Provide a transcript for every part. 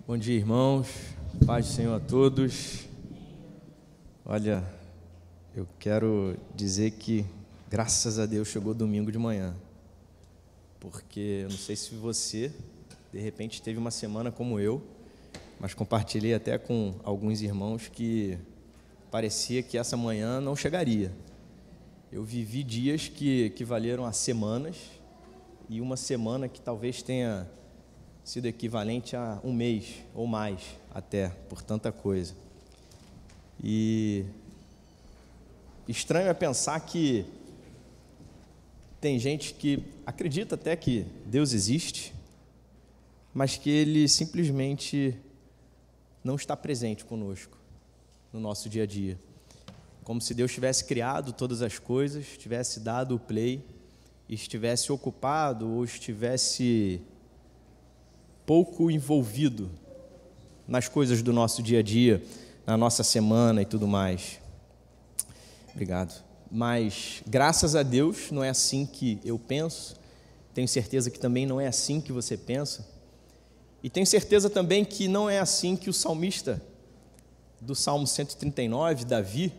Bom dia, irmãos. Paz do Senhor a todos. Olha, eu quero dizer que, graças a Deus, chegou domingo de manhã. Porque eu não sei se você, de repente, teve uma semana como eu, mas compartilhei até com alguns irmãos que parecia que essa manhã não chegaria. Eu vivi dias que equivaleram a semanas, e uma semana que talvez tenha sido equivalente a um mês ou mais, até, por tanta coisa. E estranho é pensar que tem gente que acredita até que Deus existe, mas que Ele simplesmente não está presente conosco no nosso dia a dia. Como se Deus tivesse criado todas as coisas, tivesse dado o play, e estivesse ocupado ou estivesse pouco envolvido nas coisas do nosso dia a dia, na nossa semana e tudo mais. Obrigado. Mas, graças a Deus, não é assim que eu penso. Tenho certeza que também não é assim que você pensa. E tenho certeza também que não é assim que o salmista do Salmo 139, Davi,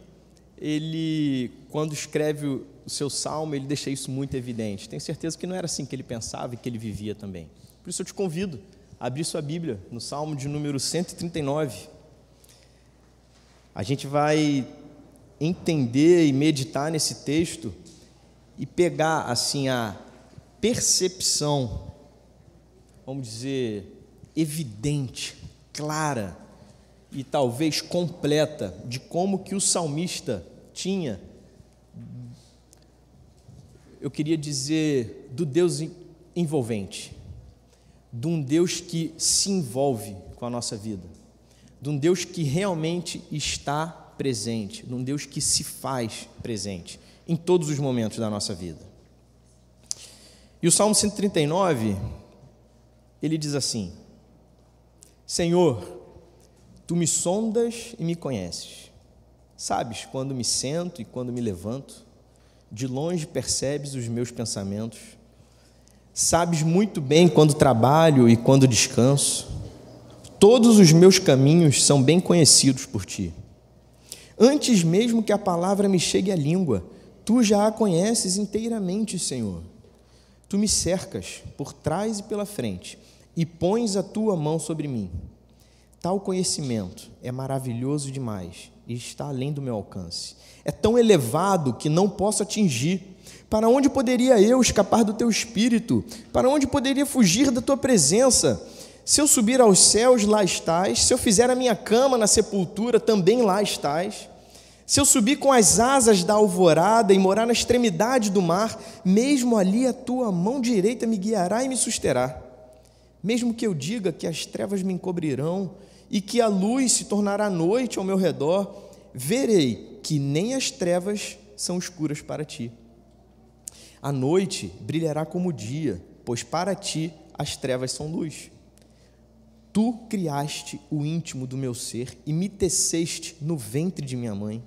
ele, quando escreve o seu salmo, ele deixa isso muito evidente. Tenho certeza que não era assim que ele pensava e que ele vivia também. Por isso eu te convido a abrir sua Bíblia no Salmo de número 139. A gente vai entender e meditar nesse texto e pegar assim a percepção, vamos dizer, evidente, clara e talvez completa de como que o salmista tinha, eu queria dizer, do Deus envolvente, de um Deus que se envolve com a nossa vida, de um Deus que realmente está presente, de um Deus que se faz presente em todos os momentos da nossa vida. E o Salmo 139, ele diz assim: Senhor, Tu me sondas e me conheces, sabes quando me sento e quando me levanto, de longe percebes os meus pensamentos, sabes muito bem quando trabalho e quando descanso. Todos os meus caminhos são bem conhecidos por Ti. Antes mesmo que a palavra me chegue à língua, Tu já a conheces inteiramente, Senhor. Tu me cercas por trás e pela frente e pões a Tua mão sobre mim. Tal conhecimento é maravilhoso demais e está além do meu alcance. É tão elevado que não posso atingir. Para onde poderia eu escapar do Teu Espírito? Para onde poderia fugir da Tua presença? Se eu subir aos céus, lá estás. Se eu fizer a minha cama na sepultura, também lá estás. Se eu subir com as asas da alvorada e morar na extremidade do mar, mesmo ali a Tua mão direita me guiará e me susterá. Mesmo que eu diga que as trevas me encobrirão e que a luz se tornará noite ao meu redor, verei que nem as trevas são escuras para Ti. A noite brilhará como o dia, pois para Ti as trevas são luz. Tu criaste o íntimo do meu ser e me teceste no ventre de minha mãe.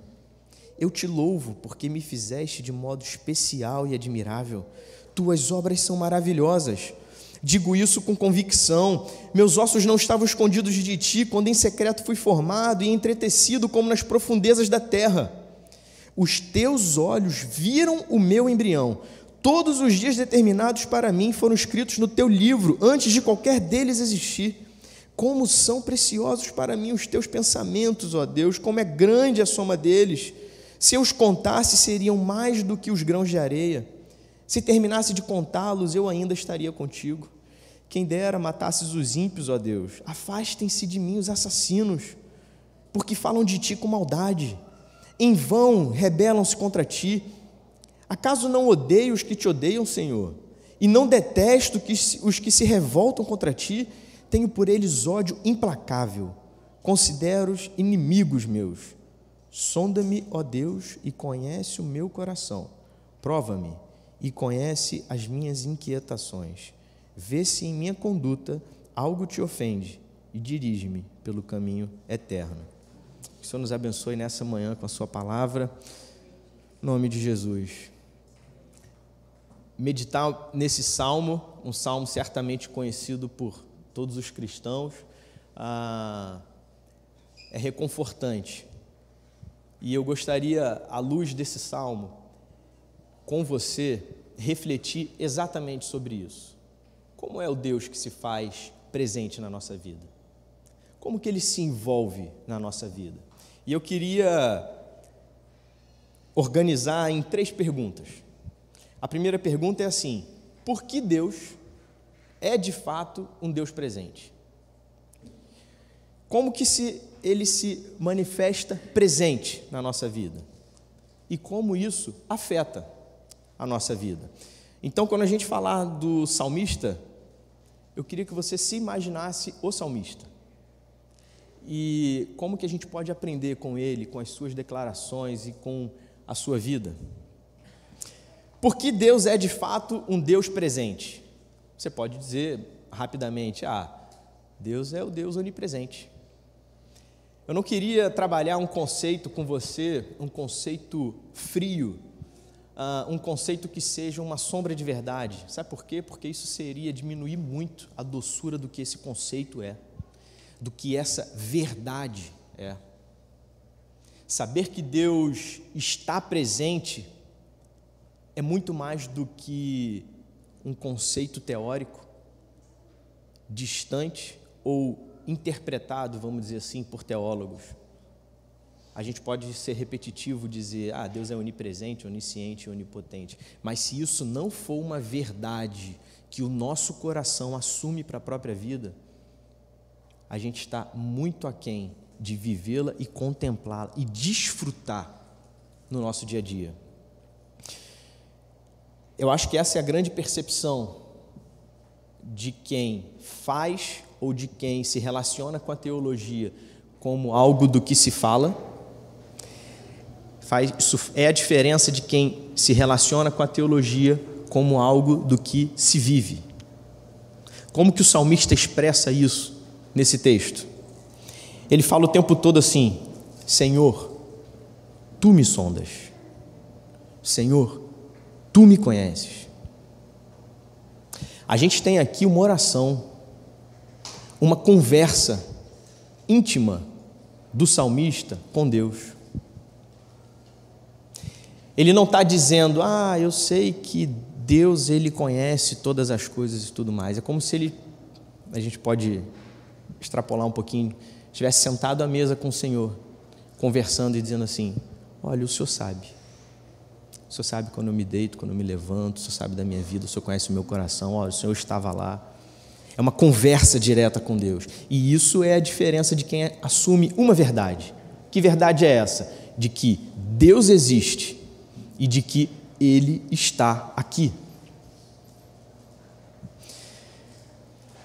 Eu Te louvo porque me fizeste de modo especial e admirável. Tuas obras são maravilhosas. Digo isso com convicção. Meus ossos não estavam escondidos de Ti quando em secreto fui formado e entretecido como nas profundezas da terra. Os Teus olhos viram o meu embrião. Todos os dias determinados para mim foram escritos no Teu livro, antes de qualquer deles existir. Como são preciosos para mim os Teus pensamentos, ó Deus, como é grande a soma deles. Se eu os contasse, seriam mais do que os grãos de areia. Se terminasse de contá-los, eu ainda estaria contigo. Quem dera matasses os ímpios, ó Deus. Afastem-se de mim os assassinos, porque falam de Ti com maldade. Em vão rebelam-se contra Ti. Acaso não odeio os que Te odeiam, Senhor? E não detesto os que se revoltam contra Ti? Tenho por eles ódio implacável. Considero-os inimigos meus. Sonda-me, ó Deus, e conhece o meu coração. Prova-me e conhece as minhas inquietações. Vê se em minha conduta algo Te ofende e dirige-me pelo caminho eterno. Que o Senhor nos abençoe nessa manhã com a Sua palavra, em nome de Jesus. Meditar nesse salmo, um salmo certamente conhecido por todos os cristãos, é reconfortante. E eu gostaria, à luz desse salmo, com você, refletir exatamente sobre isso. Como é o Deus que se faz presente na nossa vida? Como que Ele se envolve na nossa vida? E eu queria organizar em 3 perguntas. A primeira pergunta é assim: por que Deus é de fato um Deus presente? Como que Ele se manifesta presente na nossa vida? E como isso afeta a nossa vida? Então, quando a gente falar do salmista, eu queria que você se imaginasse o salmista. E como que a gente pode aprender com ele, com as suas declarações e com a sua vida? Porque Deus é de fato um Deus presente. Você pode dizer rapidamente: Deus é o Deus onipresente. Eu não queria trabalhar um conceito com você, um conceito frio, um conceito que seja uma sombra de verdade. Sabe por quê? Porque isso seria diminuir muito a doçura do que esse conceito é, do que essa verdade é. Saber que Deus está presente é muito mais do que um conceito teórico, distante ou interpretado, vamos dizer assim, por teólogos. A gente pode ser repetitivo, dizer, Deus é onipresente, onisciente, onipotente, mas se isso não for uma verdade que o nosso coração assume para a própria vida, a gente está muito aquém de vivê-la e contemplá-la e desfrutar no nosso dia a dia. Eu acho que essa é a grande percepção de quem faz ou de quem se relaciona com a teologia como algo do que se fala. Isso é a diferença de quem se relaciona com a teologia como algo do que se vive. Como que o salmista expressa isso nesse texto? Ele fala o tempo todo assim: Senhor, Tu me sondas. Senhor, Tu me conheces. A gente tem aqui uma oração, uma conversa íntima do salmista com Deus. Ele não está dizendo, eu sei que Deus, Ele conhece todas as coisas e tudo mais. É como se ele, a gente pode extrapolar um pouquinho, estivesse sentado à mesa com o Senhor, conversando e dizendo assim: olha, o Senhor sabe. O Senhor sabe quando eu me deito, quando eu me levanto, o Senhor sabe da minha vida, o Senhor conhece o meu coração, olha, o Senhor estava lá. É uma conversa direta com Deus. E isso é a diferença de quem assume uma verdade. Que verdade é essa? De que Deus existe e de que Ele está aqui.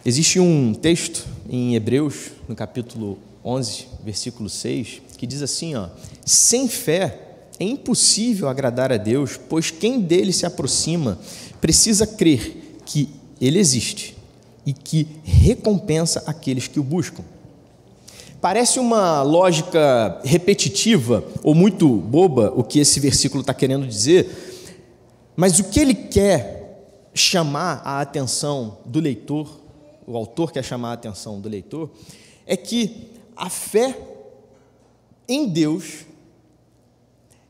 Existe um texto em Hebreus, no capítulo 11, versículo 6, que diz assim, sem fé é impossível agradar a Deus, pois quem dele se aproxima precisa crer que Ele existe e que recompensa aqueles que o buscam. Parece uma lógica repetitiva ou muito boba o que esse versículo está querendo dizer, mas o que ele quer chamar a atenção do leitor, o autor quer chamar a atenção do leitor, é que a fé em Deus,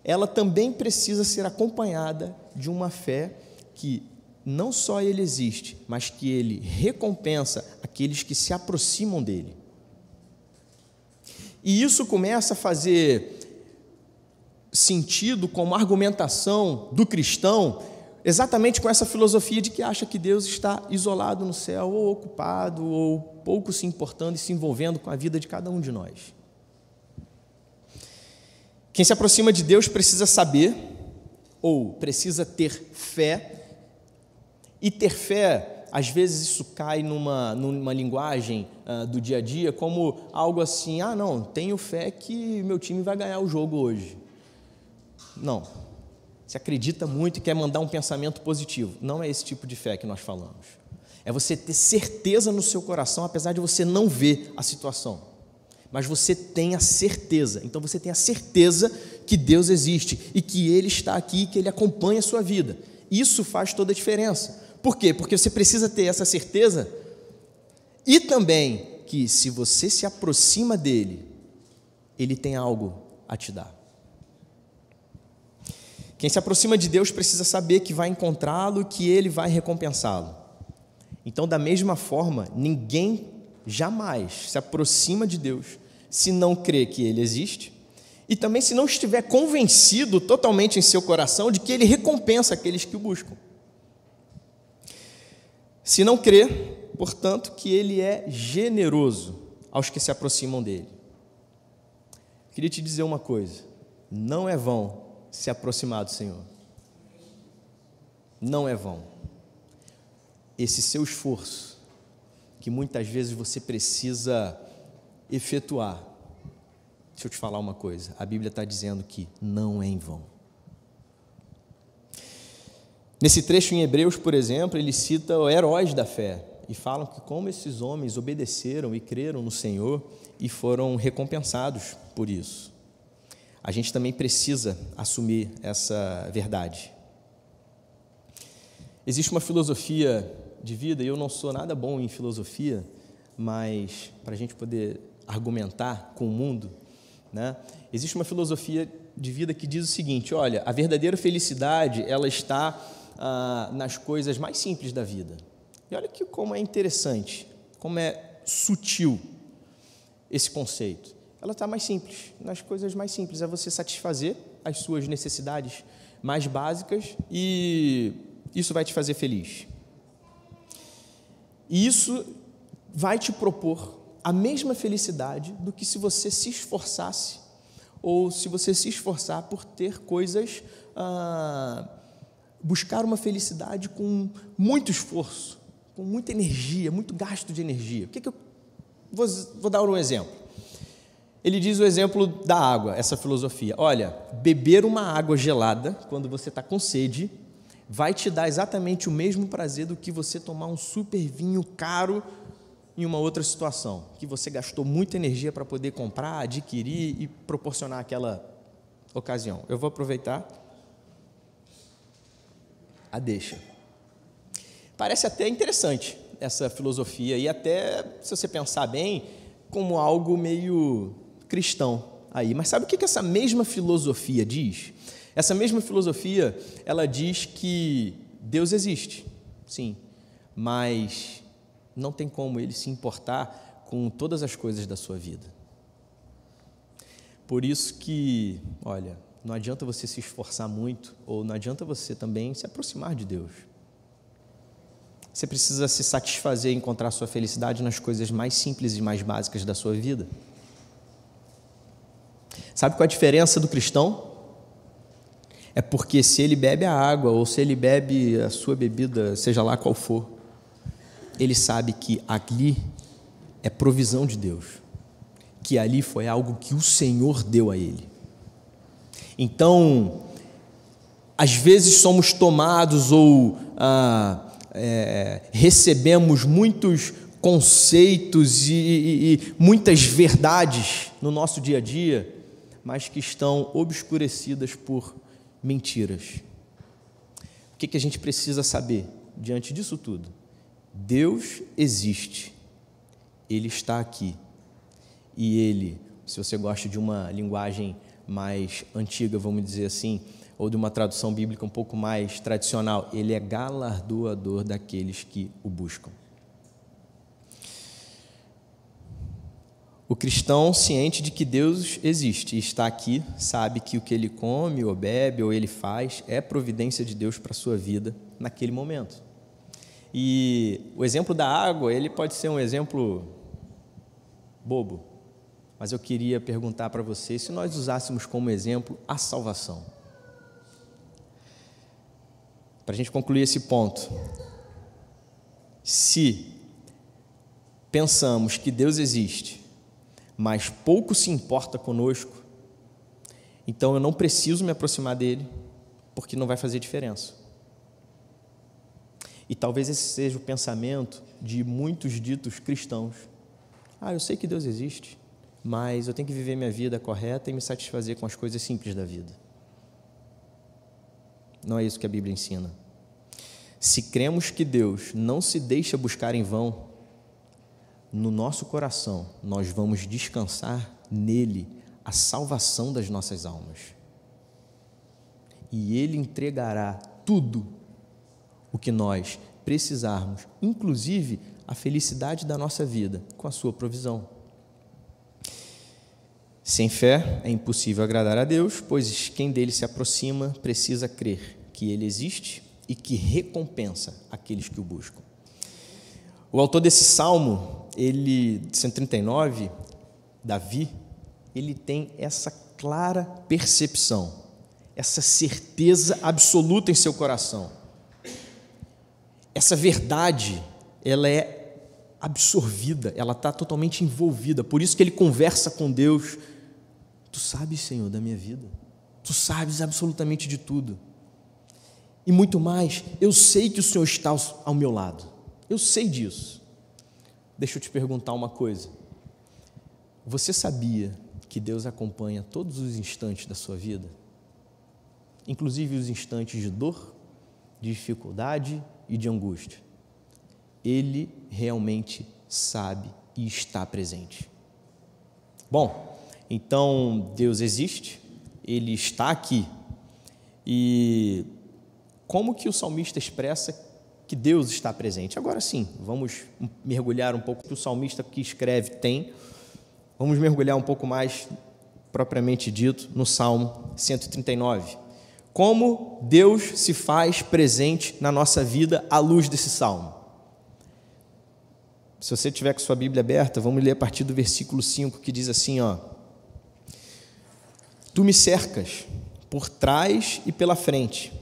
ela também precisa ser acompanhada de uma fé que não só Ele existe, mas que Ele recompensa aqueles que se aproximam dEle. E isso começa a fazer sentido como argumentação do cristão, exatamente com essa filosofia de que acha que Deus está isolado no céu, ou ocupado, ou pouco se importando e se envolvendo com a vida de cada um de nós. Quem se aproxima de Deus precisa saber, ou precisa ter fé, e ter fé, às vezes isso cai numa linguagem do dia a dia, como algo assim, não, tenho fé que meu time vai ganhar o jogo hoje. Não, você acredita muito e quer mandar um pensamento positivo. Não é esse tipo de fé que nós falamos. É você ter certeza no seu coração, apesar de você não ver a situação. Mas você tem a certeza, então você tem a certeza que Deus existe e que Ele está aqui, que Ele acompanha a sua vida. Isso faz toda a diferença. Por quê? Porque você precisa ter essa certeza e também que se você se aproxima dele, ele tem algo a te dar. Quem se aproxima de Deus precisa saber que vai encontrá-lo e que ele vai recompensá-lo. Então, da mesma forma, ninguém jamais se aproxima de Deus se não crê que ele existe e também se não estiver convencido totalmente em seu coração de que ele recompensa aqueles que o buscam. Se não crê, portanto, que ele é generoso aos que se aproximam dele. Queria te dizer uma coisa: não é vão se aproximar do Senhor. Não é vão. Esse seu esforço, que muitas vezes você precisa efetuar, deixa eu te falar uma coisa, a Bíblia está dizendo que não é em vão. Nesse trecho em Hebreus, por exemplo, ele cita heróis da fé e falam que como esses homens obedeceram e creram no Senhor e foram recompensados por isso. A gente também precisa assumir essa verdade. Existe uma filosofia de vida, e eu não sou nada bom em filosofia, mas para a gente poder argumentar com o mundo, né? Existe uma filosofia de vida que diz o seguinte: olha, a verdadeira felicidade, ela está nas coisas mais simples da vida. E olha que como é interessante, como é sutil esse conceito. Ela está mais simples, nas coisas mais simples, é você satisfazer as suas necessidades mais básicas e isso vai te fazer feliz. E isso vai te propor a mesma felicidade do que se você se esforçasse ou se você se esforçar por ter coisas, buscar uma felicidade com muito esforço, com muita energia, muito gasto de energia. Vou dar um exemplo. Ele diz o exemplo da água, essa filosofia. Olha, beber uma água gelada, quando você está com sede, vai te dar exatamente o mesmo prazer do que você tomar um super vinho caro em uma outra situação, que você gastou muita energia para poder comprar, adquirir e proporcionar aquela ocasião. Eu vou aproveitar a deixa. Parece até interessante essa filosofia e até, se você pensar bem, como algo meio cristão aí. Mas sabe o que essa mesma filosofia diz? Essa mesma filosofia, ela diz que Deus existe, sim, mas não tem como ele se importar com todas as coisas da sua vida. Por isso que, olha, não adianta você se esforçar muito, ou não adianta você também se aproximar de Deus. Você precisa se satisfazer e encontrar sua felicidade nas coisas mais simples e mais básicas da sua vida. Sabe qual é a diferença do cristão? É porque se ele bebe a água ou se ele bebe a sua bebida, seja lá qual for, ele sabe que ali é provisão de Deus, que ali foi algo que o Senhor deu a ele. Então, às vezes somos tomados ou recebemos muitos conceitos e muitas verdades no nosso dia a dia, mas que estão obscurecidas por mentiras. O que a gente precisa saber diante disso tudo? Deus existe, Ele está aqui, e Ele, se você gosta de uma linguagem mais antiga, vamos dizer assim, ou de uma tradução bíblica um pouco mais tradicional, Ele é galardoador daqueles que o buscam. O cristão, ciente de que Deus existe e está aqui, sabe que o que ele come ou bebe ou ele faz é providência de Deus para a sua vida naquele momento. E o exemplo da água, ele pode ser um exemplo bobo, mas eu queria perguntar para você se nós usássemos como exemplo a salvação. Para a gente concluir esse ponto, se pensamos que Deus existe, mas pouco se importa conosco, então eu não preciso me aproximar dele, porque não vai fazer diferença. E talvez esse seja o pensamento de muitos ditos cristãos. Eu sei que Deus existe, mas eu tenho que viver minha vida correta e me satisfazer com as coisas simples da vida. Não é isso que a Bíblia ensina. Se cremos que Deus não se deixa buscar em vão, no nosso coração, nós vamos descansar nele a salvação das nossas almas. E ele entregará tudo o que nós precisarmos, inclusive a felicidade da nossa vida, com a sua provisão. Sem fé é impossível agradar a Deus, pois quem dele se aproxima precisa crer que ele existe e que recompensa aqueles que o buscam. O autor desse salmo, de 139, Davi, ele tem essa clara percepção, essa certeza absoluta em seu coração. Essa verdade, ela é absorvida, ela está totalmente envolvida. Por isso que ele conversa com Deus. Tu sabes, Senhor, da minha vida. Tu sabes absolutamente de tudo. E muito mais, eu sei que o Senhor está ao meu lado. Eu sei disso. Deixa eu te perguntar uma coisa. Você sabia que Deus acompanha todos os instantes da sua vida? Inclusive os instantes de dor, de dificuldade e de angústia. Ele realmente sabe e está presente. Bom, então Deus existe, Ele está aqui. E como que o salmista expressa que Deus está presente? Agora sim, vamos mergulhar um pouco que o salmista que escreve tem. Vamos mergulhar um pouco mais, propriamente dito, no Salmo 139. Como Deus se faz presente na nossa vida à luz desse Salmo. Se você tiver com sua Bíblia aberta, vamos ler a partir do versículo 5, que diz assim, ó: Tu me cercas por trás e pela frente,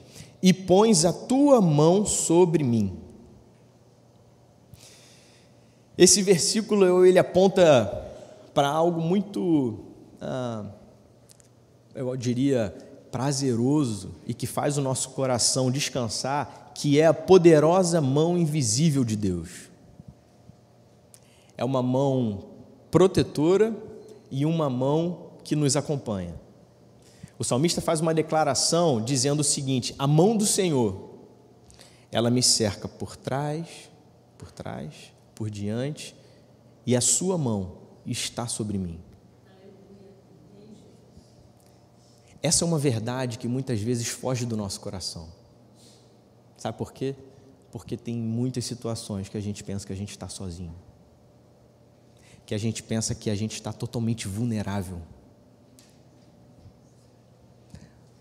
e pões a tua mão sobre mim. Esse versículo, ele aponta para algo muito, eu diria, prazeroso e que faz o nosso coração descansar, que é a poderosa mão invisível de Deus. É uma mão protetora e uma mão que nos acompanha. O salmista faz uma declaração dizendo o seguinte: a mão do Senhor, ela me cerca por trás, por diante, e a sua mão está sobre mim. Essa é uma verdade que muitas vezes foge do nosso coração. Sabe por quê? Porque tem muitas situações que a gente pensa que a gente está sozinho, que a gente pensa que a gente está totalmente vulnerável.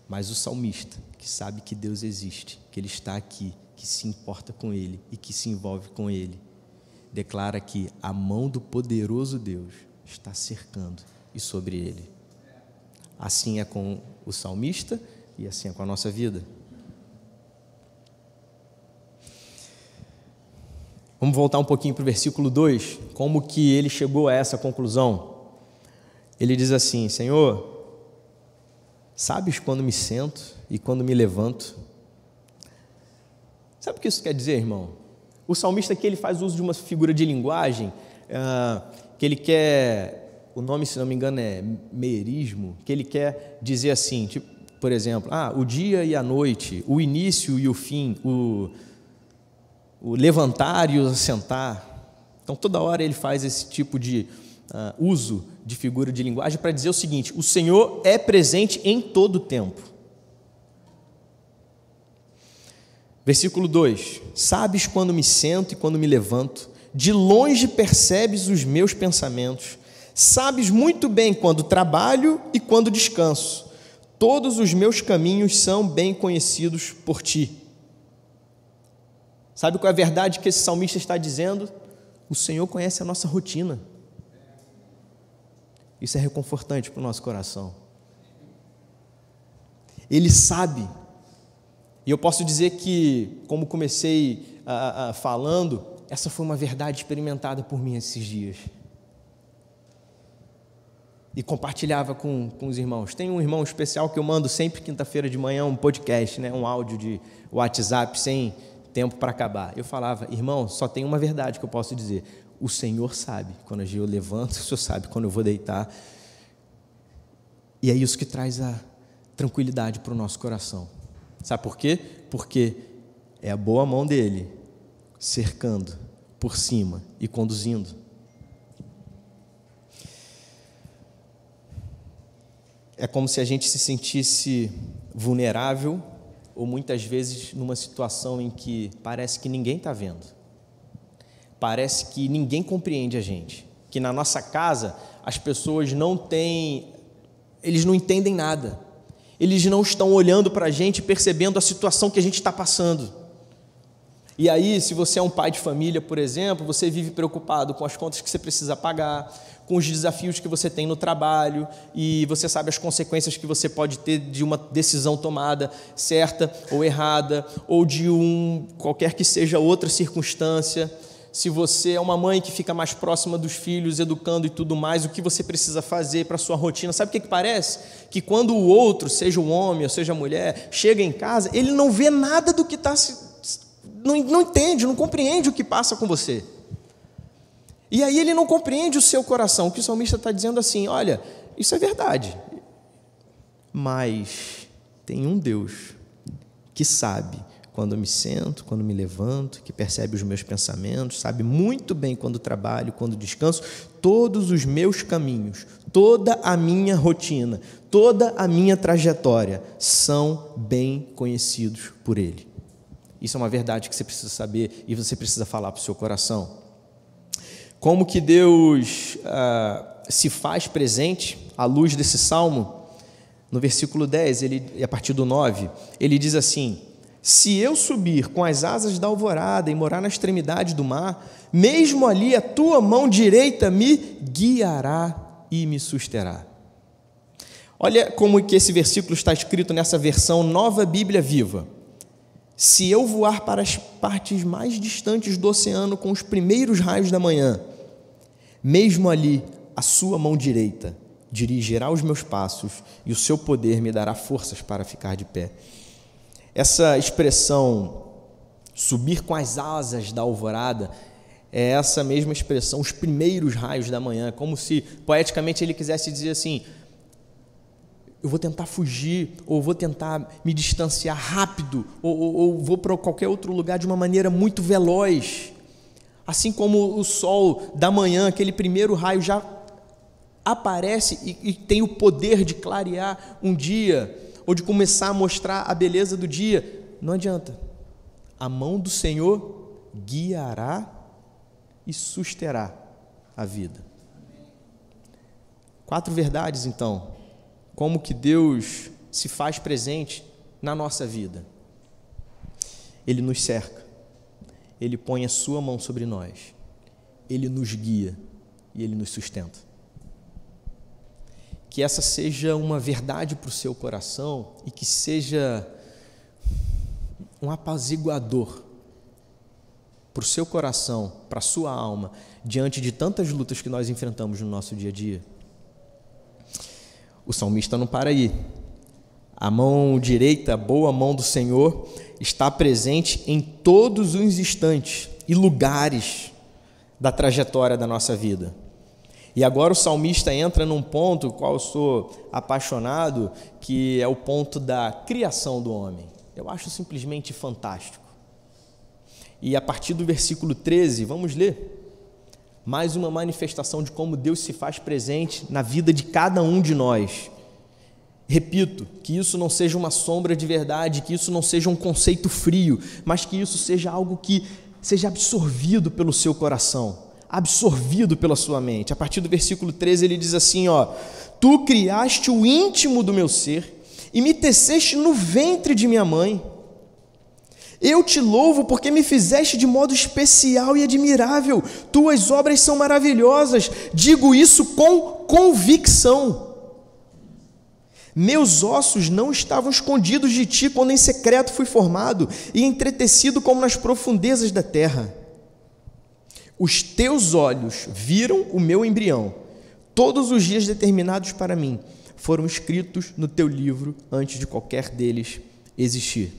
Mas o salmista, que sabe que Deus existe, que Ele está aqui, que se importa com Ele e que se envolve com Ele, declara que a mão do poderoso Deus está cercando e sobre Ele. Assim é com o salmista e assim é com a nossa vida. Vamos voltar um pouquinho para o versículo 2, como que ele chegou a essa conclusão. Ele diz assim: Senhor, sabes quando me sento e quando me levanto? Sabe o que isso quer dizer, irmão? O salmista aqui, ele faz uso de uma figura de linguagem, que ele quer, o nome, se não me engano, é merismo, que ele quer dizer assim, tipo, por exemplo, o dia e a noite, o início e o fim, o levantar e o assentar. Então, toda hora ele faz esse tipo de uso de figura de linguagem para dizer o seguinte: o Senhor é presente em todo o tempo. Versículo 2: Sabes quando me sento e quando me levanto, de longe percebes os meus pensamentos, sabes muito bem quando trabalho e quando descanso, todos os meus caminhos são bem conhecidos por ti. Sabe qual é a verdade que esse salmista está dizendo? O Senhor conhece a nossa rotina. Isso é reconfortante para o nosso coração. Ele sabe. E eu posso dizer que, como comecei falando, essa foi uma verdade experimentada por mim esses dias. E compartilhava com os irmãos. Tem um irmão especial que eu mando sempre quinta-feira de manhã um podcast, um áudio de WhatsApp sem tempo para acabar. Eu falava: irmão, só tem uma verdade que eu posso dizer: o Senhor sabe quando eu levanto, o Senhor sabe quando eu vou deitar. E é isso que traz a tranquilidade para o nosso coração. Sabe por quê? Porque é a boa mão dele cercando por cima e conduzindo. é como se a gente se sentisse vulnerável ou muitas vezes numa situação em que parece que ninguém está vendo. Parece que ninguém compreende a gente. Que na nossa casa as pessoas eles não entendem nada. Eles não estão olhando para a gente, percebendo a situação que a gente está passando. E aí, se você é um pai de família, por exemplo, você vive preocupado com as contas que você precisa pagar, com os desafios que você tem no trabalho, e você sabe as consequências que você pode ter de uma decisão tomada certa ou errada, ou de qualquer que seja outra circunstância. Se você é uma mãe que fica mais próxima dos filhos, educando e tudo mais, o que você precisa fazer para a sua rotina? Sabe o que parece? Que quando o outro, seja o homem ou seja a mulher, chega em casa, ele não vê nada do que está não entende, não compreende o que passa com você. E aí ele não compreende o seu coração. O que o salmista está dizendo assim, olha, isso é verdade, mas tem um Deus que sabe quando eu me sento, quando me levanto, que percebe os meus pensamentos, sabe muito bem quando trabalho, quando descanso, todos os meus caminhos, toda a minha rotina, toda a minha trajetória são bem conhecidos por Ele. Isso é uma verdade que você precisa saber e você precisa falar para o seu coração. Como que Deus se faz presente à luz desse salmo? No versículo 10, a partir do 9, ele diz assim: se eu subir com as asas da alvorada e morar na extremidade do mar, mesmo ali a tua mão direita me guiará e me susterá. Olha como que esse versículo está escrito nessa versão Nova Bíblia Viva. Se eu voar para as partes mais distantes do oceano com os primeiros raios da manhã, mesmo ali a sua mão direita dirigirá os meus passos e o seu poder me dará forças para ficar de pé. Essa expressão, subir com as asas da alvorada, é essa mesma expressão, os primeiros raios da manhã, como se poeticamente ele quisesse dizer assim: eu vou tentar fugir, ou vou tentar me distanciar rápido, ou vou para qualquer outro lugar de uma maneira muito veloz. Assim como o sol da manhã, aquele primeiro raio já aparece e tem o poder de clarear um dia, ou de começar a mostrar a beleza do dia, não adianta. A mão do Senhor guiará e susterá a vida. 4 verdades, então. Como que Deus se faz presente na nossa vida? Ele nos cerca, Ele põe a sua mão sobre nós, Ele nos guia e Ele nos sustenta. Que essa seja uma verdade para o seu coração e que seja um apaziguador para o seu coração, para a sua alma, diante de tantas lutas que nós enfrentamos no nosso dia a dia. O salmista não para aí. A mão direita, a boa mão do Senhor, está presente em todos os instantes e lugares da trajetória da nossa vida. E agora o salmista entra num ponto, o qual eu sou apaixonado, que é o ponto da criação do homem. Eu acho simplesmente fantástico. E a partir do versículo 13, vamos ler mais uma manifestação de como Deus se faz presente na vida de cada um de nós. Repito, que isso não seja uma sombra de verdade, que isso não seja um conceito frio, mas que isso seja algo que seja absorvido pelo seu coração, absorvido pela sua mente. A partir do versículo 13 ele diz assim, tu criaste o íntimo do meu ser e me teceste no ventre de minha mãe. Eu te louvo porque me fizeste de modo especial e admirável. Tuas obras são maravilhosas. Digo isso com convicção. Meus ossos não estavam escondidos de ti quando em secreto fui formado e entretecido como nas profundezas da terra. Os teus olhos viram o meu embrião. Todos os dias determinados para mim foram escritos no teu livro antes de qualquer deles existir.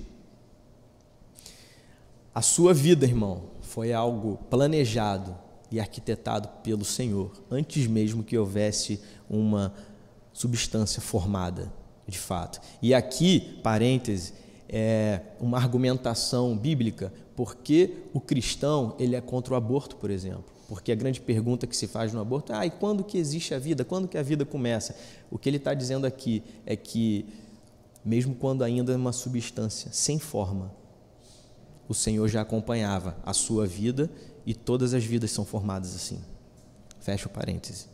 A sua vida, irmão, foi algo planejado e arquitetado pelo Senhor, antes mesmo que houvesse uma substância formada, de fato. E aqui, parêntese, é uma argumentação bíblica, porque o cristão ele é contra o aborto, por exemplo. Porque a grande pergunta que se faz no aborto é: e quando que existe a vida? Quando que a vida começa? O que ele está dizendo aqui é que, mesmo quando ainda é uma substância sem forma, o Senhor já acompanhava a sua vida, e todas as vidas são formadas assim. Fecha o parêntese.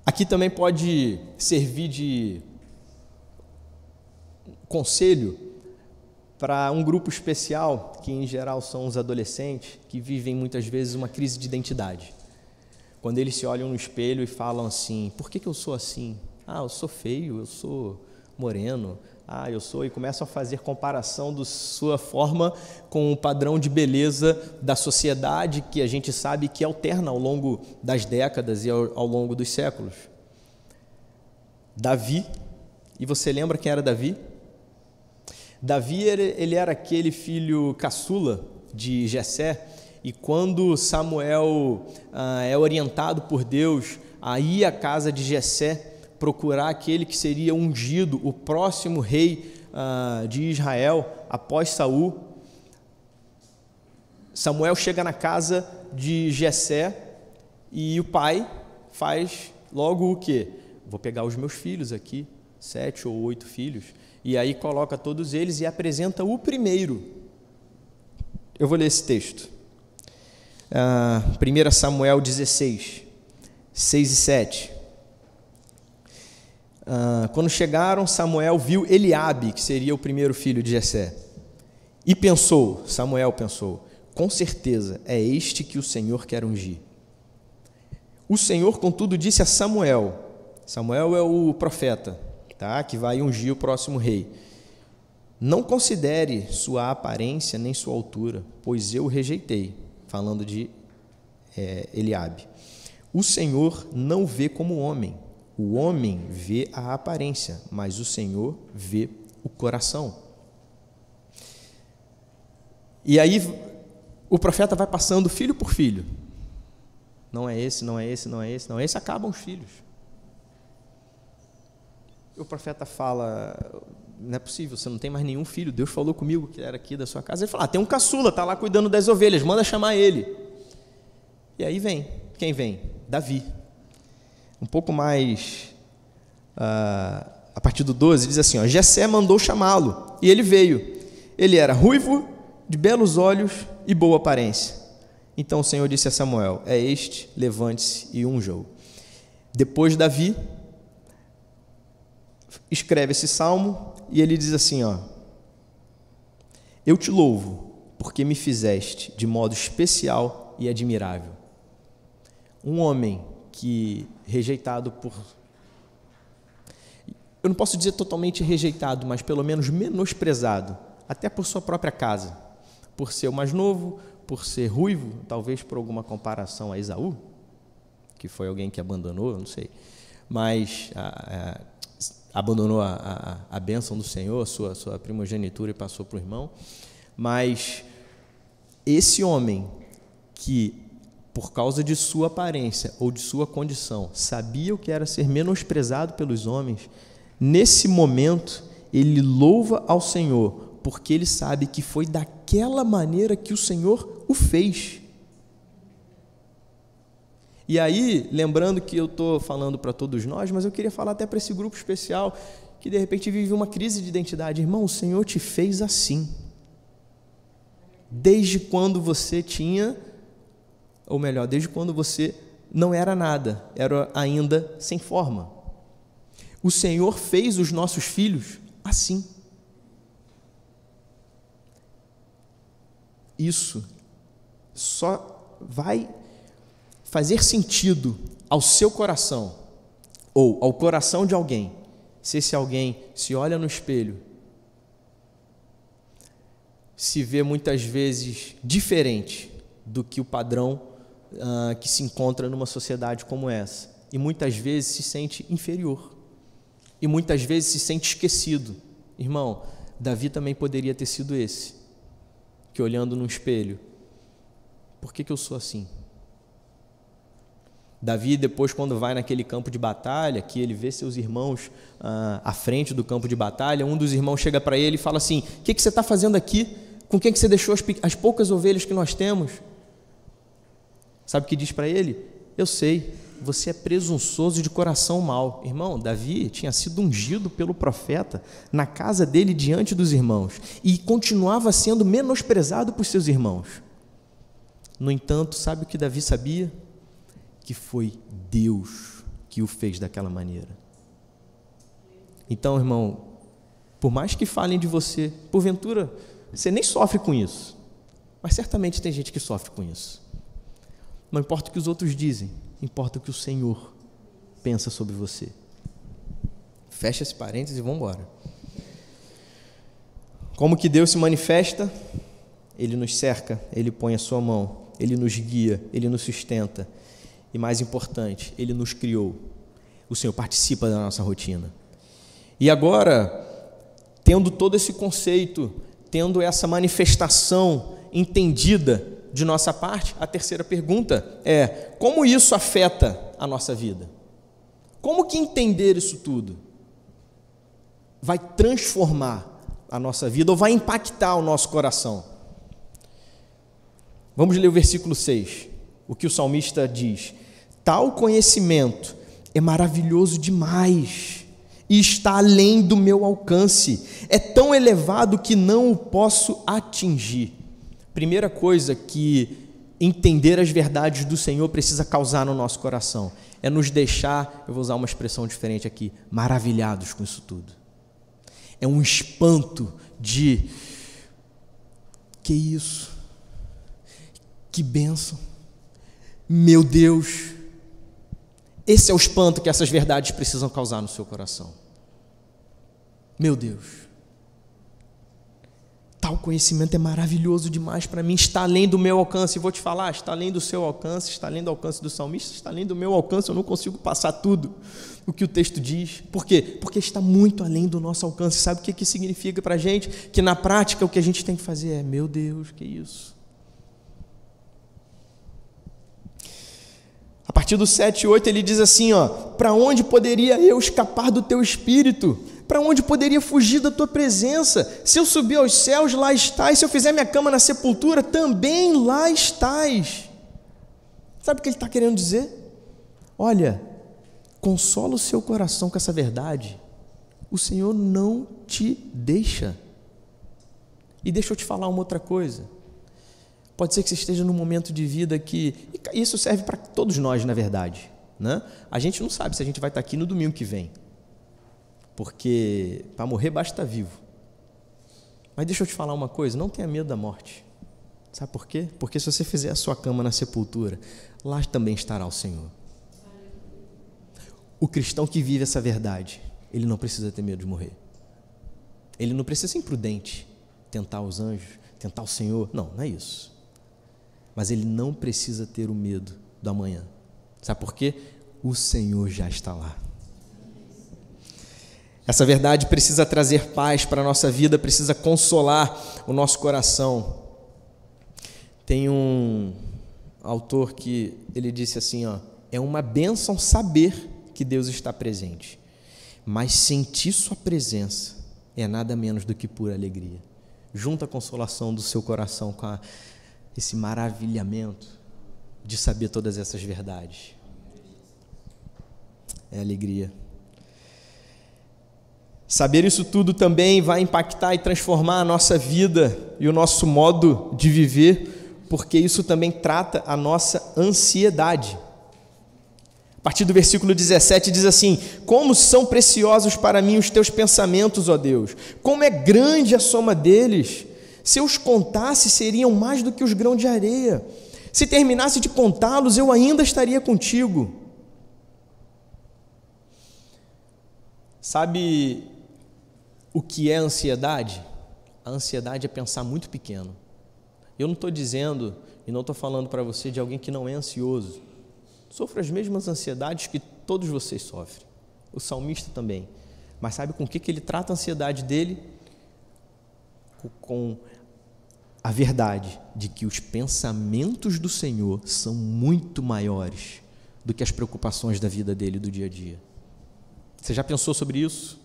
Aqui também pode servir de conselho para um grupo especial, que em geral são os adolescentes, que vivem muitas vezes uma crise de identidade. Quando eles se olham no espelho e falam assim: por que eu sou assim? Eu sou feio, eu sou moreno, eu sou... E começam a fazer comparação da sua forma com o padrão de beleza da sociedade, que a gente sabe que alterna ao longo das décadas e ao longo dos séculos. Davi, e você lembra quem era Davi? Davi, ele era aquele filho caçula de Jessé, e quando Samuel é orientado por Deus a ir à casa de Jessé, procurar aquele que seria ungido, o próximo rei de Israel, após Saul, Samuel chega na casa de Jessé, e o pai faz logo o quê? Vou pegar os meus filhos aqui, 7 ou 8 filhos, e aí coloca todos eles e apresenta o primeiro. Eu vou ler esse texto. 1 Samuel 16, 6 e 7. Quando chegaram, Samuel viu Eliabe, que seria o primeiro filho de Jessé, e Samuel pensou, com certeza é este que o Senhor quer ungir. O Senhor, contudo, disse a Samuel é o profeta, que vai ungir o próximo rei: não considere sua aparência nem sua altura, pois eu o rejeitei. Falando de Eliabe. O Senhor não vê como homem. O homem vê a aparência, mas o Senhor vê o coração. E aí o profeta vai passando filho por filho. Não é esse, não é esse, não é esse, não é esse. Acabam os filhos. O profeta fala: não é possível, você não tem mais nenhum filho. Deus falou comigo que era aqui da sua casa. Ele fala: tem um caçula, está lá cuidando das ovelhas, manda chamar ele. E aí vem, quem vem? Davi. Um pouco mais, a partir do 12, diz assim: Jessé mandou chamá-lo, e ele veio. Ele era ruivo, de belos olhos e boa aparência. Então o Senhor disse a Samuel: é este, levante-se e unja-o. Depois Davi escreve esse salmo, e ele diz assim: eu te louvo, porque me fizeste de modo especial e admirável. Um homem que, rejeitado por... Eu não posso dizer totalmente rejeitado, mas pelo menos menosprezado, até por sua própria casa, por ser o mais novo, por ser ruivo, talvez por alguma comparação a Esaú, que foi alguém que abandonou, eu não sei, mas abandonou a bênção do Senhor, sua primogenitura, e passou para o irmão. Mas esse homem que, por causa de sua aparência ou de sua condição, sabia o que era ser menosprezado pelos homens, nesse momento ele louva ao Senhor, porque ele sabe que foi daquela maneira que o Senhor o fez. E aí, lembrando que eu estou falando para todos nós, mas eu queria falar até para esse grupo especial que de repente vive uma crise de identidade. Irmão, o Senhor te fez assim. Desde quando você tinha, ou melhor, desde quando você não era nada, era ainda sem forma. O Senhor fez os nossos filhos assim. Isso só vai fazer sentido ao seu coração, ou ao coração de alguém, se esse alguém se olha no espelho, se vê muitas vezes diferente do que o padrão que se encontra numa sociedade como essa, e muitas vezes se sente inferior, e muitas vezes se sente esquecido. Irmão, Davi também poderia ter sido esse, que olhando no espelho, por que eu sou assim? Davi, depois, quando vai naquele campo de batalha, que ele vê seus irmãos à frente do campo de batalha, um dos irmãos chega para ele e fala assim: o que você está fazendo aqui? Com quem que você deixou as poucas ovelhas que nós temos? Sabe o que diz para ele? Eu sei, você é presunçoso de coração mau. Irmão, Davi tinha sido ungido pelo profeta na casa dele diante dos irmãos e continuava sendo menosprezado por seus irmãos. No entanto, sabe o que Davi sabia? Que foi Deus que o fez daquela maneira. Então, irmão, por mais que falem de você, porventura, você nem sofre com isso, mas certamente tem gente que sofre com isso. Não importa o que os outros dizem, importa o que o Senhor pensa sobre você. Fecha esse parênteses e vamos embora. Como que Deus se manifesta? Ele nos cerca, Ele põe a sua mão, Ele nos guia, Ele nos sustenta. E mais importante, Ele nos criou. O Senhor participa da nossa rotina. E agora, tendo todo esse conceito, tendo essa manifestação entendida de nossa parte, a terceira pergunta é: como isso afeta a nossa vida? Como que entender isso tudo vai transformar a nossa vida ou vai impactar o nosso coração? Vamos ler o versículo 6, o que o salmista diz: tal conhecimento é maravilhoso demais e está além do meu alcance, é tão elevado que não o posso atingir. Primeira coisa que entender as verdades do Senhor precisa causar no nosso coração é nos deixar, eu vou usar uma expressão diferente aqui, maravilhados com isso tudo. É um espanto de: que isso? Que bênção! Meu Deus! Esse é o espanto que essas verdades precisam causar no seu coração. Meu Deus! Tal conhecimento é maravilhoso demais para mim, está além do meu alcance. E vou te falar, está além do seu alcance, está além do alcance do salmista, está além do meu alcance. Eu não consigo passar tudo o que o texto diz. Por quê? Porque está muito além do nosso alcance. Sabe o que significa para a gente? Que na prática o que a gente tem que fazer é: meu Deus, que isso? A partir do 7 e 8 ele diz assim, para onde poderia eu escapar do teu espírito? Para onde poderia fugir da tua presença? Se eu subir aos céus, lá estás. Se eu fizer minha cama na sepultura, também lá estás. Sabe o que ele está querendo dizer? Olha, consola o seu coração com essa verdade. O Senhor não te deixa. E deixa eu te falar uma outra coisa. Pode ser que você esteja num momento de vida que... E isso serve para todos nós, na verdade, né? A gente não sabe se a gente vai estar aqui no domingo que vem. Porque para morrer basta estar vivo. Mas deixa eu te falar uma coisa, não tenha medo da morte. Sabe por quê? Porque se você fizer a sua cama na sepultura, lá também estará o Senhor. O cristão que vive essa verdade, ele não precisa ter medo de morrer. Ele não precisa ser imprudente, tentar os anjos, tentar o Senhor. Não, não é isso. Mas ele não precisa ter o medo do amanhã. Sabe por quê? O Senhor já está lá. Essa verdade precisa trazer paz para a nossa vida, precisa consolar o nosso coração. Tem um autor que ele disse assim, é uma bênção saber que Deus está presente, mas sentir sua presença é nada menos do que pura alegria. Junta a consolação do seu coração com esse maravilhamento de saber todas essas verdades. É alegria. Saber isso tudo também vai impactar e transformar a nossa vida e o nosso modo de viver, porque isso também trata a nossa ansiedade. A partir do versículo 17 diz assim: como são preciosos para mim os teus pensamentos, ó Deus, como é grande a soma deles. Se eu os contasse, seriam mais do que os grãos de areia. Se terminasse de contá-los, eu ainda estaria contigo. Sabe o que é ansiedade? A ansiedade é pensar muito pequeno. Eu não estou dizendo e não estou falando para você de alguém que não é ansioso. Sofro as mesmas ansiedades que todos vocês sofrem. O salmista também. Mas sabe com o que ele trata a ansiedade dele? Com a verdade de que os pensamentos do Senhor são muito maiores do que as preocupações da vida dele do dia a dia. Você já pensou sobre isso?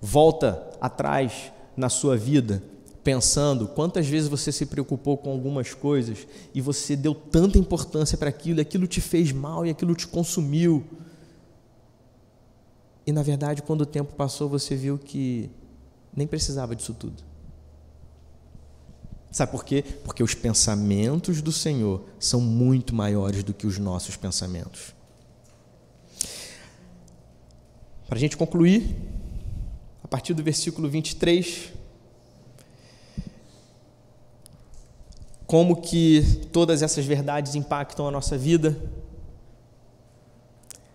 Volta atrás na sua vida, pensando quantas vezes você se preocupou com algumas coisas e você deu tanta importância para aquilo, e aquilo te fez mal e aquilo te consumiu. E na verdade, quando o tempo passou, você viu que nem precisava disso tudo. Sabe por quê? Porque os pensamentos do Senhor são muito maiores do que os nossos pensamentos. Para a gente concluir, a partir do versículo 23, como que todas essas verdades impactam a nossa vida?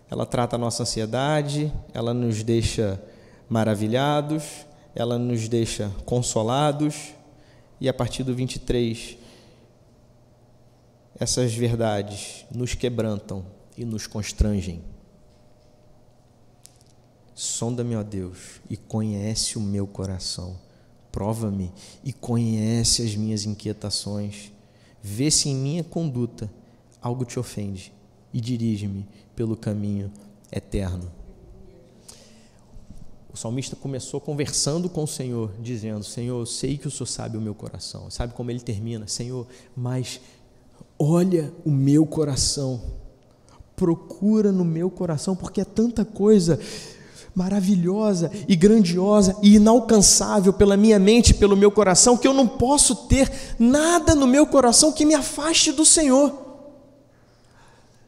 Ela trata a nossa ansiedade, ela nos deixa maravilhados, ela nos deixa consolados, e a partir do 23, essas verdades nos quebrantam e nos constrangem. Sonda-me, ó Deus, e conhece o meu coração. Prova-me e conhece as minhas inquietações. Vê se em minha conduta algo te ofende e dirige-me pelo caminho eterno. O salmista começou conversando com o Senhor, dizendo: Senhor, eu sei que o Senhor sabe o meu coração. Sabe como ele termina? Senhor, mas olha o meu coração. Procura no meu coração, porque é tanta coisa maravilhosa e grandiosa e inalcançável pela minha mente, pelo meu coração, que eu não posso ter nada no meu coração que me afaste do Senhor.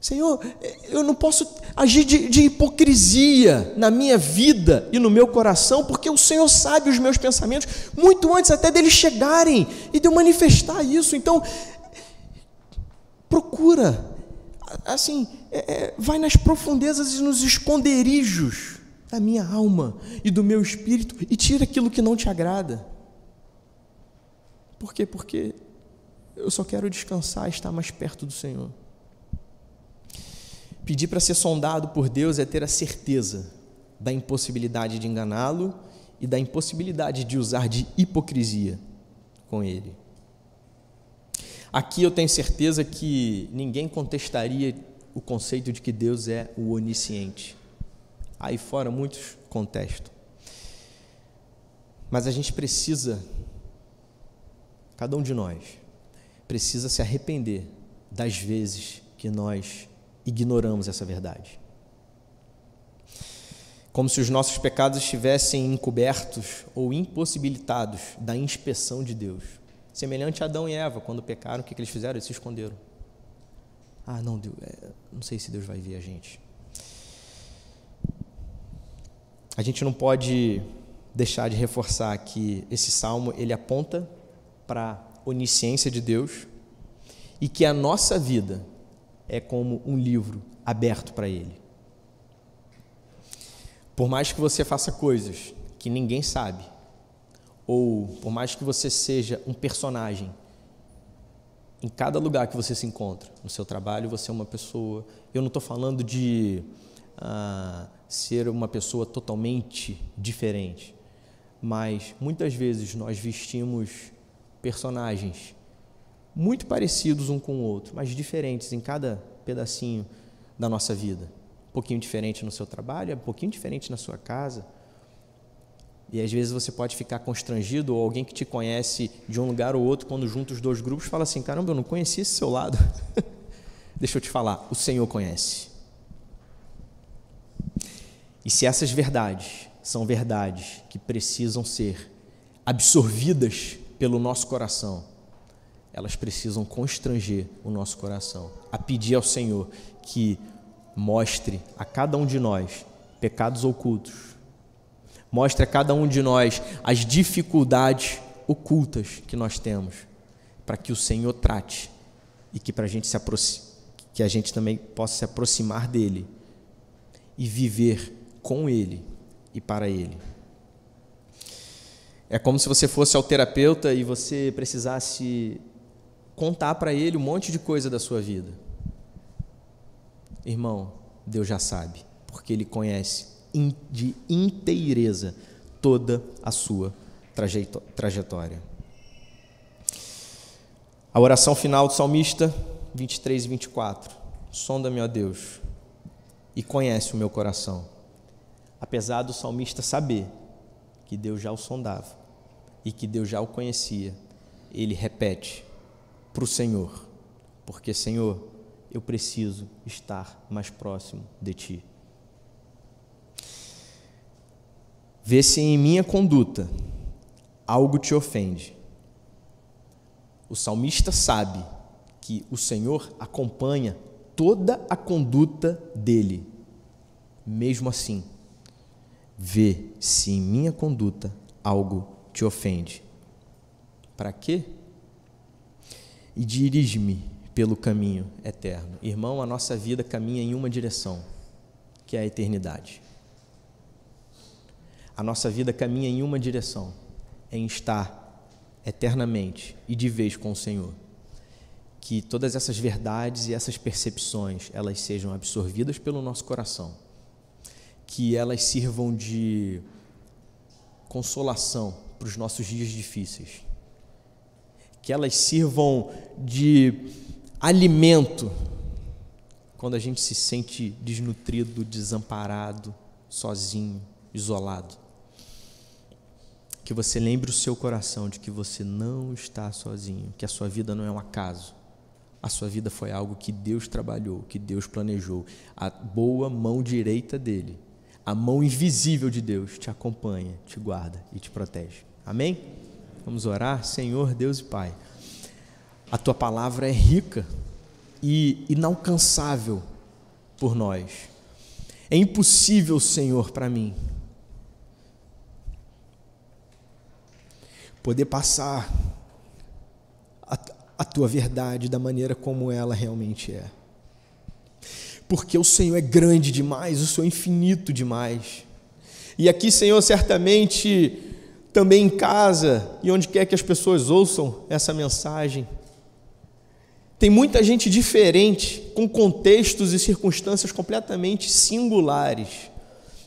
Senhor, eu não posso agir de hipocrisia na minha vida e no meu coração, porque o Senhor sabe os meus pensamentos muito antes até deles chegarem e de eu manifestar isso. Então, procura, assim, vai nas profundezas e nos esconderijos da minha alma e do meu espírito e tira aquilo que não te agrada. Por quê? Porque eu só quero descansar e estar mais perto do Senhor. Pedir para ser sondado por Deus é ter a certeza da impossibilidade de enganá-lo e da impossibilidade de usar de hipocrisia com Ele. Aqui eu tenho certeza que ninguém contestaria o conceito de que Deus é o onisciente. Aí fora muitos contestam. Mas a gente precisa, cada um de nós, precisa se arrepender das vezes que nós ignoramos essa verdade. Como se os nossos pecados estivessem encobertos ou impossibilitados da inspeção de Deus. Semelhante a Adão e Eva, quando pecaram, o que eles fizeram? Eles se esconderam. Ah, não, Deus, não sei se Deus vai ver a gente. A gente não pode deixar de reforçar que esse salmo, ele aponta para a onisciência de Deus e que a nossa vida é como um livro aberto para Ele. Por mais que você faça coisas que ninguém sabe, ou por mais que você seja um personagem, em cada lugar que você se encontra, no seu trabalho você é uma pessoa, eu não estou falando de ser uma pessoa totalmente diferente, mas muitas vezes nós vestimos personagens muito parecidos um com o outro, mas diferentes em cada pedacinho da nossa vida. Um pouquinho diferente no seu trabalho, um pouquinho diferente na sua casa. E às vezes você pode ficar constrangido, ou alguém que te conhece de um lugar ou outro, quando junta os dois grupos, fala assim: caramba, eu não conhecia esse seu lado. Deixa eu te falar, o Senhor conhece. E se essas verdades são verdades que precisam ser absorvidas pelo nosso coração, elas precisam constranger o nosso coração, a pedir ao Senhor que mostre a cada um de nós pecados ocultos, mostre a cada um de nós as dificuldades ocultas que nós temos, para que o Senhor trate e que que a gente também possa se aproximar dEle e viver com Ele e para Ele. É como se você fosse ao terapeuta e você precisasse contar para ele um monte de coisa da sua vida. Irmão, Deus já sabe, porque Ele conhece de inteireza toda a sua trajetória. A oração final do salmista, 23 e 24. Sonda-me, ó Deus, e conhece o meu coração. Apesar do salmista saber que Deus já o sondava e que Deus já o conhecia, ele repete para o Senhor, porque, Senhor, eu preciso estar mais próximo de Ti. Vê se em minha conduta algo te ofende. O salmista sabe que o Senhor acompanha toda a conduta dele. Mesmo assim, vê se em minha conduta algo te ofende. Para quê? E dirige-me pelo caminho eterno. Irmão, a nossa vida caminha em uma direção, que é a eternidade. A nossa vida caminha em uma direção, em estar eternamente e de vez com o Senhor. Que todas essas verdades e essas percepções, elas sejam absorvidas pelo nosso coração. Que elas sirvam de consolação para os nossos dias difíceis. Que elas sirvam de alimento quando a gente se sente desnutrido, desamparado, sozinho, isolado. Que você lembre o seu coração de que você não está sozinho, que a sua vida não é um acaso. A sua vida foi algo que Deus trabalhou, que Deus planejou. A boa mão direita dele, a mão invisível de Deus, te acompanha, te guarda e te protege. Amém? Vamos orar? Senhor, Deus e Pai, a Tua palavra é rica e inalcançável por nós. É impossível, Senhor, para mim poder passar a Tua verdade da maneira como ela realmente é. Porque o Senhor é grande demais, o Senhor é infinito demais. E aqui, Senhor, certamente, também em casa e onde quer que as pessoas ouçam essa mensagem, tem muita gente diferente, com contextos e circunstâncias completamente singulares.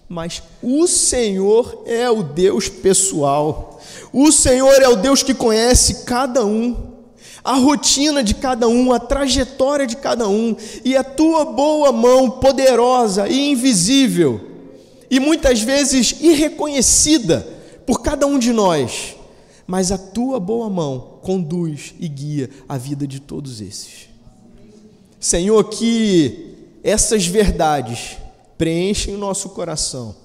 Mas o Senhor é o Deus pessoal. O Senhor é o Deus que conhece cada um, a rotina de cada um, a trajetória de cada um, e a Tua boa mão poderosa e invisível, e muitas vezes irreconhecida por cada um de nós, mas a Tua boa mão conduz e guia a vida de todos esses. Senhor, que essas verdades preenchem o nosso coração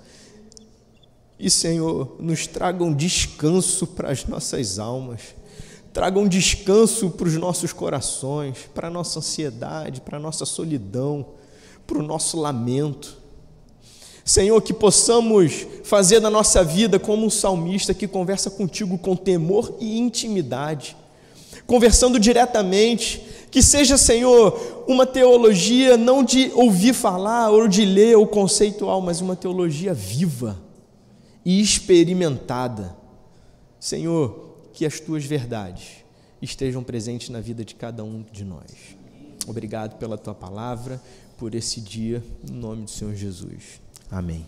e, Senhor, nos tragam descanso para as nossas almas, tragam descanso para os nossos corações, para a nossa ansiedade, para a nossa solidão, para o nosso lamento. Senhor, que possamos fazer da nossa vida como um salmista que conversa contigo com temor e intimidade, conversando diretamente. Que seja, Senhor, uma teologia não de ouvir falar ou de ler ou conceitual, mas uma teologia viva e experimentada. Senhor, que as Tuas verdades estejam presentes na vida de cada um de nós. Obrigado pela Tua palavra, por esse dia, em nome do Senhor Jesus. Amém.